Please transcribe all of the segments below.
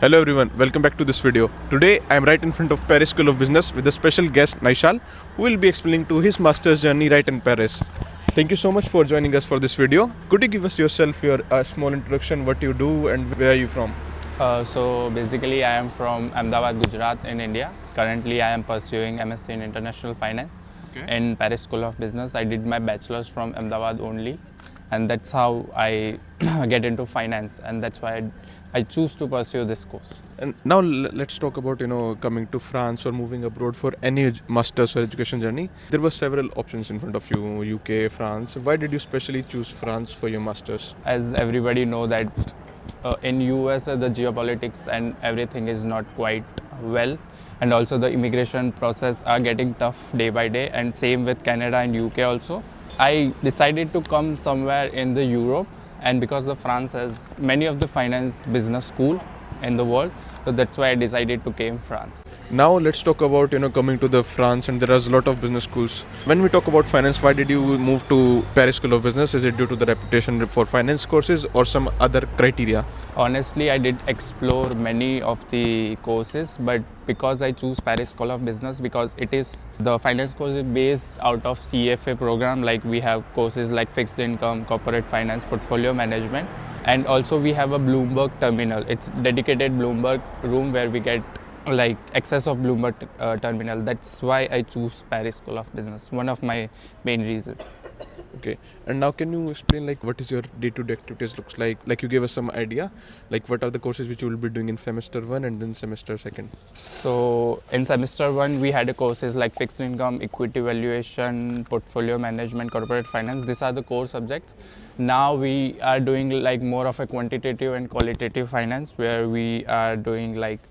Hello everyone, welcome back to this video. Today I am right in front of Paris School of Business with a special guest Naishal, who will be explaining to his master's journey right in Paris. Thank you so much for joining us for this video. Could you give us yourself your small introduction, what you do and where are you from? So basically I am from Ahmedabad, Gujarat in India. Currently I am pursuing MSc in International Finance in Paris School of Business. I did my bachelor's from Ahmedabad only, and that's how I get into finance, and that's why I choose to pursue this course. And now let's talk about coming to France or moving abroad for any master's or education journey. There were several options in front of you, UK, France. Why did you specially choose France for your master's? As everybody know that in US the geopolitics and everything is not quite well, and also the immigration process are getting tough day by day, and same with Canada and UK also. I decided to come somewhere in the Europe, and because the France has many of the finance business school in the world, so that's why I decided to came France. Now let's talk about coming to the France, and there are a lot of business schools. When we talk about finance, why did you move to Paris School of Business? Is it due to the reputation for finance courses or some other criteria? Honestly, I did explore many of the courses, but because I choose Paris School of Business, because it is the finance course is based out of CFA program. Like we have courses like fixed income, corporate finance, portfolio management, and also we have a Bloomberg terminal. It's dedicated Bloomberg room where we get like access of Bloomberg terminal. That's why I choose Paris School of Business. One of my main reasons. Okay, and now can you explain like what is your day-to-day activities looks like? Like you gave us some idea, like what are the courses which you will be doing in semester 1 and then semester 2? So in semester 1 we had a courses like fixed income, equity valuation, portfolio management, corporate finance. These are the core subjects. Now we are doing like more of a quantitative and qualitative finance, where we are doing like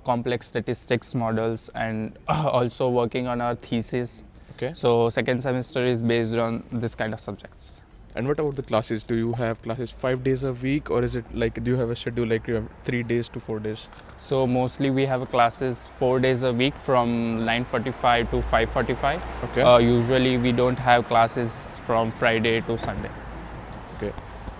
complex statistics models, and also working on our thesis. Okay. So second semester is based on this kind of subjects. And what about the classes? Do you have classes 5 days a week, or is it like, do you have a schedule like you have 3 days to 4 days? So mostly we have classes 4 days a week from 9:45 to 5:45. Okay. Usually we don't have classes from Friday to Sunday. Okay.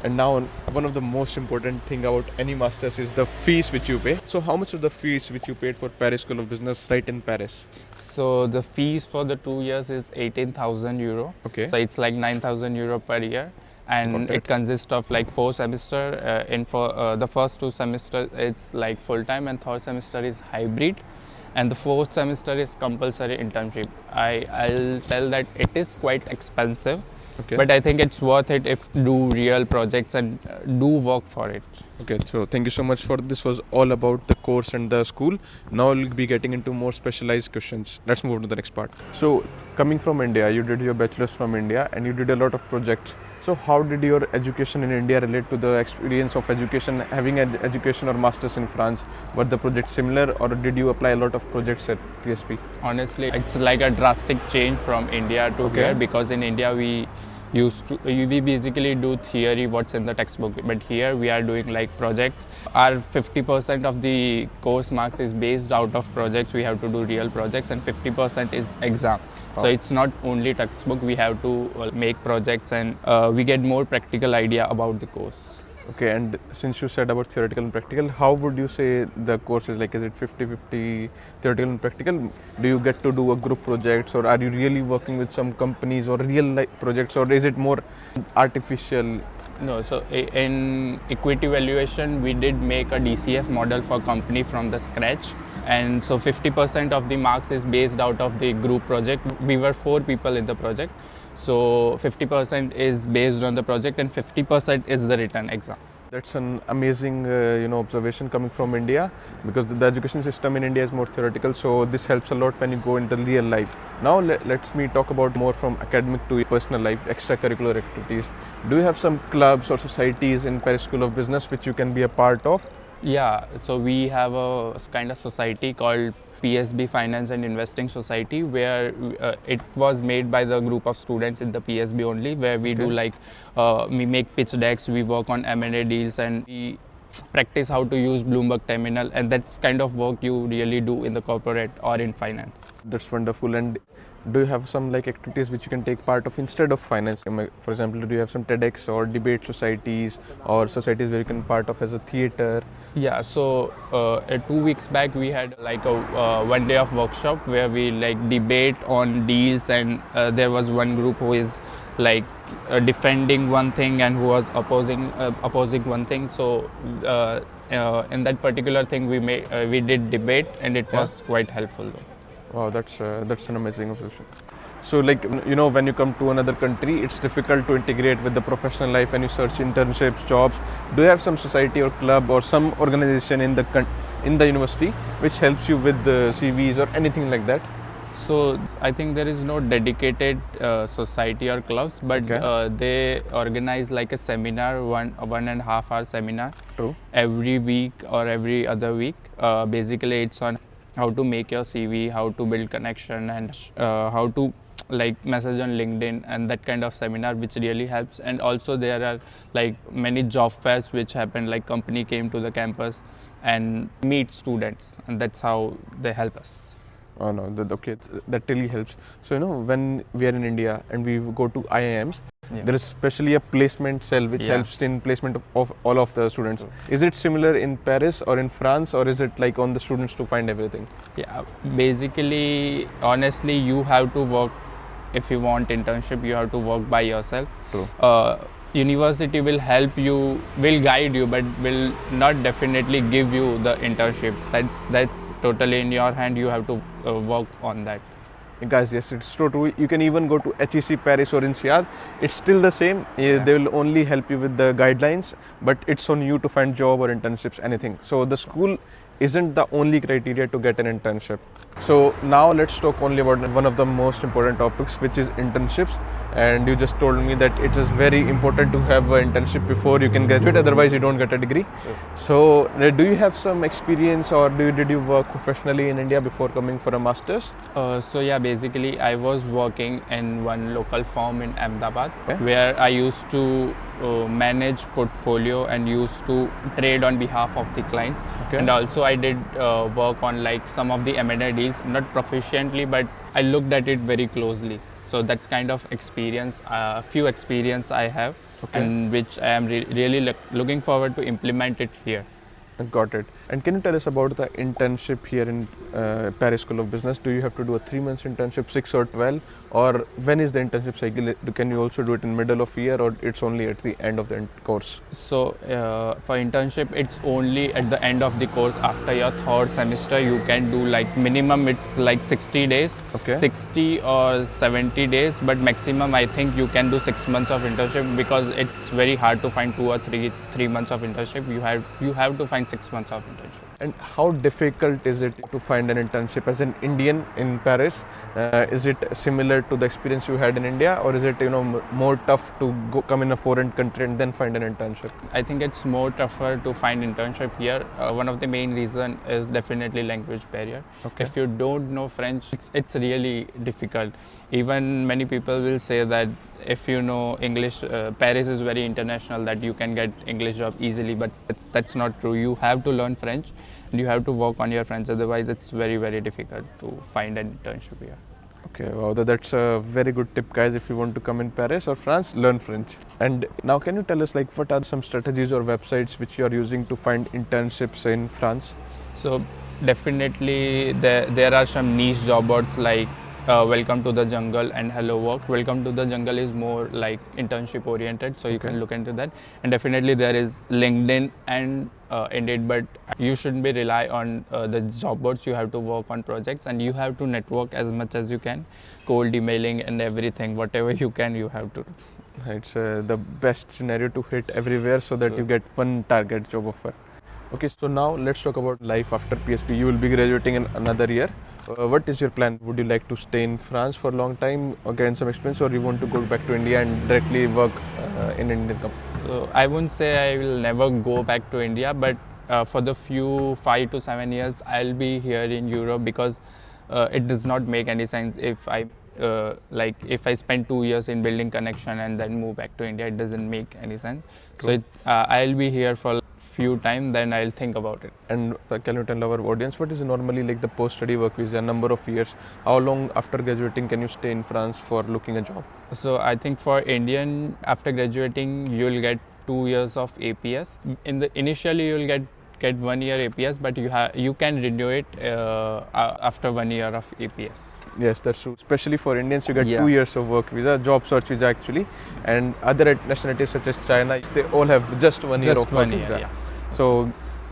And now one of the most important thing about any masters is the fees which you pay. So how much of the fees which you paid for Paris School of Business right in Paris? So the fees for the 2 years is 18,000 euro. Okay. So it's like 9,000 euro per year, and it consists of like 4 semester. For the first 2 semesters it's like full time, and third semester is hybrid, and the fourth semester is compulsory internship. I'll tell that it is quite expensive. Okay. But I think it's worth it if do real projects and do work for it. Okay, so thank you so much for this. Was all about the course and the school. Now we'll be getting into more specialized questions. Let's move to the next part. So coming from India, you did your bachelor's from India and you did a lot of projects. So how did your education in India relate to the experience of education, having an education or masters in France? Were the projects similar, or did you apply a lot of projects at PSP? Honestly, it's like a drastic change from India to here, because in India we basically do theory what's in the textbook, but here we are doing like projects. Our 50% of the course marks is based out of projects. We have to do real projects, and 50% is exam. So it's not only textbook, we have to make projects, and we get more practical idea about the course. Okay, and since you said about theoretical and practical, how would you say the course is like? Is it 50-50 theoretical and practical? Do you get to do a group projects, or are you really working with some companies or real life projects, or is it more artificial? No, so in equity valuation, we did make a DCF model for company from the scratch. And so 50% of the marks is based out of the group project. We were 4 people in the project. So 50% is based on the project, and 50% is the written exam. That's an amazing observation coming from India, because the education system in India is more theoretical, so this helps a lot when you go into real life. Now let's talk about more from academic to personal life, extracurricular activities. Do you have some clubs or societies in Paris School of Business which you can be a part of? Yeah, so we have a kind of society called PSB Finance and Investing Society, where it was made by the group of students in the PSB only, where we do like, we make pitch decks, we work on M&A deals, and we practice how to use Bloomberg terminal, and that's kind of work you really do in the corporate or in finance. That's wonderful. And do you have some like activities which you can take part of instead of finance? For example, do you have some TEDx or debate societies or societies where you can part of as a theater? Yeah, so 2 weeks back we had like a 1 day of workshop where we like debate on deals, and there was one group who is like defending one thing and who was opposing one thing. So in that particular thing we did debate, and it was quite helpful though. Wow, that's an amazing observation. So, like when you come to another country, it's difficult to integrate with the professional life, and you search internships, jobs. Do you have some society or club or some organization in the university which helps you with the CVs or anything like that? So I think there is no dedicated society or clubs, but they organize like a seminar, one and a half hour seminar. True. Every week or every other week. Basically, it's on how to make your CV, how to build connection, and how to like message on LinkedIn, and that kind of seminar which really helps. And also there are like many job fairs which happen, like company came to the campus and meet students, and that's how they help us. Oh no, that really helps. So when we are in India and we go to IIMs, there is especially a placement cell which helps in placement of all of the students. True. Is it similar in Paris or in France, or is it like on the students to find everything? Yeah, basically, honestly, you have to work. If you want internship, you have to work by yourself. True. University will help you, will guide you, but will not definitely give you the internship. That's totally in your hand. You have to work on that. Guys, yes, it's so true. You can even go to HEC Paris or INSEAD. It's still the same. They will only help you with the guidelines, but it's on you to find job or internships, anything. So the school isn't the only criteria to get an internship. So now let's talk only about one of the most important topics, which is internships. And you just told me that it is very important to have an internship before you can graduate, otherwise you don't get a degree. Sure. So do you have some experience, or did you work professionally in India before coming for a master's? So yeah, basically I was working in one local firm in Ahmedabad, where I used to manage portfolio and used to trade on behalf of the clients. And also I did work on like some of the M&A deals, not proficiently, but I looked at it very closely. So that's kind of experience, few experience I have, and which I am really looking forward to implement it here. Got it. And can you tell us about the internship here in Paris School of Business? Do you have to do a 3 months internship, 6 or 12? Or when is the internship cycle? Can you also do it in middle of year, or it's only at the end of the course? So for internship, it's only at the end of the course. After your third semester, you can do like minimum it's like 60 days, 60 or 70 days, but maximum I think you can do 6 months of internship, because it's very hard to find 2 or 3 months of internship. You have to find 6 months of internship. And how difficult is it to find an internship as an Indian in Paris? Is it similar to the experience you had in India, or is it more tough to come in a foreign country and then find an internship? I think it's more tougher to find internship here. One of the main reason is definitely language barrier. If you don't know French, it's really difficult. Even many people will say that if you know English, Paris is very international, that you can get English job easily, but that's not true. You have to learn French and you have to work on your French, otherwise it's very, very difficult to find an internship here. Okay, wow, that's a very good tip, guys. If you want to come in Paris or France, learn French. And now can you tell us like what are some strategies or websites which you are using to find internships in France? So definitely there are some niche job boards like Welcome to the Jungle and Hello Work. Welcome to the Jungle is more like internship oriented, so you can look into that. And definitely there is LinkedIn and Indeed, but you shouldn't be rely on the job boards. You have to work on projects, and you have to network as much as you can, cold emailing and everything, whatever you can, you have to. It's the best scenario to hit everywhere so that you get one target job offer. Okay, so now let's talk about life after PhD. You will be graduating in another year. What is your plan? Would you like to stay in France for a long time or gain some experience, or you want to go back to India and directly work in Indian company? So I wouldn't say I will never go back to India, but for the few 5 to 7 years, I'll be here in Europe, because it does not make any sense if I spend 2 years in building connection and then move back to India. It doesn't make any sense. Cool. So I'll be here for few time, then I'll think about it. And can you tell our audience what is normally like the post-study work visa, number of years? How long after graduating can you stay in France for looking a job? So I think for Indian, after graduating, you'll get 2 years of APS. Initially you'll get 1 year APS, but you can renew it after 1 year of APS. Yes, that's true. Especially for Indians, you get Yeah. 2 years of work visa, job search visa actually, and other nationalities such as China, they all have just 1 year Just of work 1 year, visa. yeah. So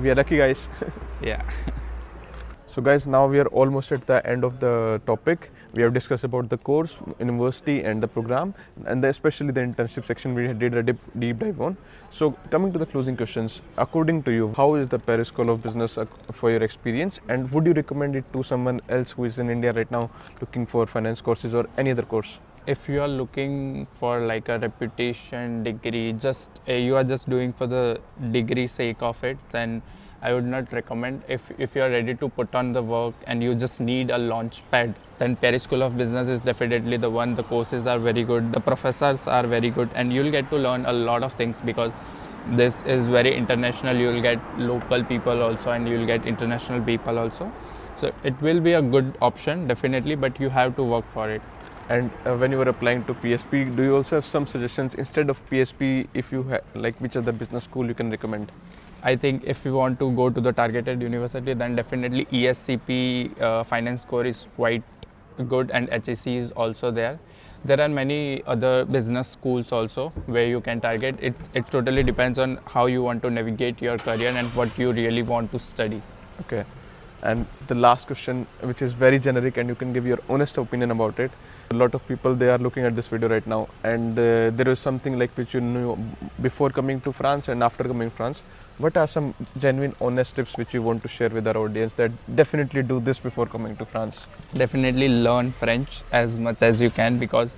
we are lucky, guys. Yeah. So guys, now we are almost at the end of the topic. We have discussed about the course, university and the program, and especially the internship section we did a deep dive on. So coming to the closing questions, according to you, how is the Paris School of Business for your experience, and would you recommend it to someone else who is in India right now looking for finance courses or any other course? If you are looking for like a reputation degree, you are just doing for the degree sake of it, then I would not recommend. If you are ready to put on the work and you just need a launch pad, then Paris School of Business is definitely the one. The courses are very good, the professors are very good, and you'll get to learn a lot of things because this is very international. You'll get local people also and you'll get international people also. So it will be a good option definitely, but you have to work for it. And when you were applying to PSP, do you also have some suggestions instead of PSP? If you like, which other business school you can recommend? I think if you want to go to the targeted university, then definitely ESCP finance core is quite good, and HEC is also there. There are many other business schools also where you can target. It totally depends on how you want to navigate your career and what you really want to study. Okay. And the last question, which is very generic and you can give your honest opinion about it. A lot of people, they are looking at this video right now, and there is something like which you knew before coming to France and after coming to France. What are some genuine honest tips which you want to share with our audience that definitely do this before coming to France? Definitely learn French as much as you can, because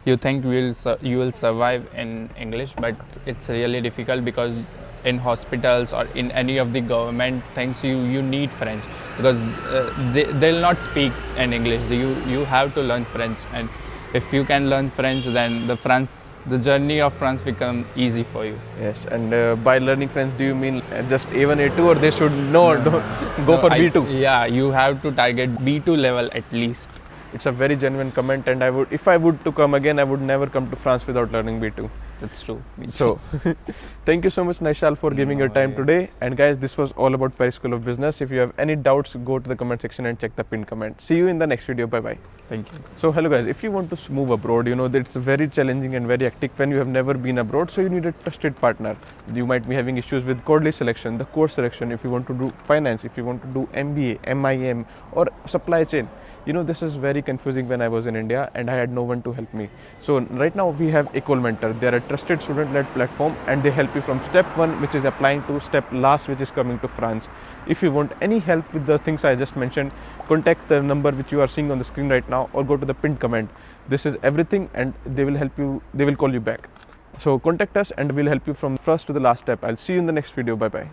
you think you will survive in English, but it's really difficult because in hospitals or in any of the government things you need French, because they'll not speak in English. You have to learn French, and if you can learn French, then the journey of France become easy for you. Yes, and by learning French, do you mean just A1, A2, or they should don't go for B2? Yeah, you have to target B2 level at least. It's a very genuine comment, and if I would to come again, I would never come to France without learning B2. That's true. So, thank you so much, Naishal, for giving your time today. And guys, this was all about Paris School of Business. If you have any doubts, go to the comment section and check the pinned comment. See you in the next video. Bye-bye. Thank you. So, hello guys, if you want to move abroad, you know that it's very challenging and very hectic when you have never been abroad. So, you need a trusted partner. You might be having issues with college selection, the course selection, if you want to do finance, if you want to do MBA, MIM, or supply chain. You know, this is very confusing when I was in India and I had no one to help me. So right now we have Ecolementor. They are a trusted student-led platform, and they help you from step 1, which is applying, to step last, which is coming to France. If you want any help with the things I just mentioned, contact the number which you are seeing on the screen right now, or go to the pinned comment. This is everything, and they will help you. They will call you back. So contact us and we'll help you from first to the last step. I'll see you in the next video. Bye-bye.